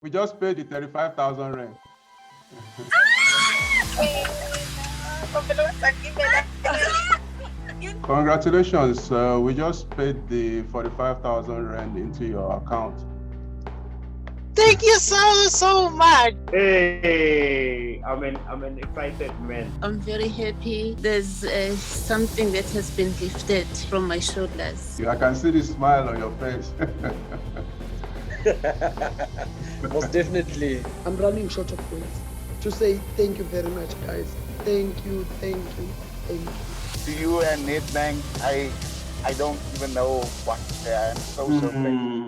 We just paid the 35,000 rent. Congratulations, we just paid the 45,000 rand into your account. Thank you so much. Hey, I'm an excited man. I'm very happy. There's something that has been lifted from my shoulders. I can see the smile on your face. Most definitely. I'm running short of words to say thank you very much, guys. Thank you, thank you, thank you. To you and Nedbank, I don't even know what to say. I am so grateful.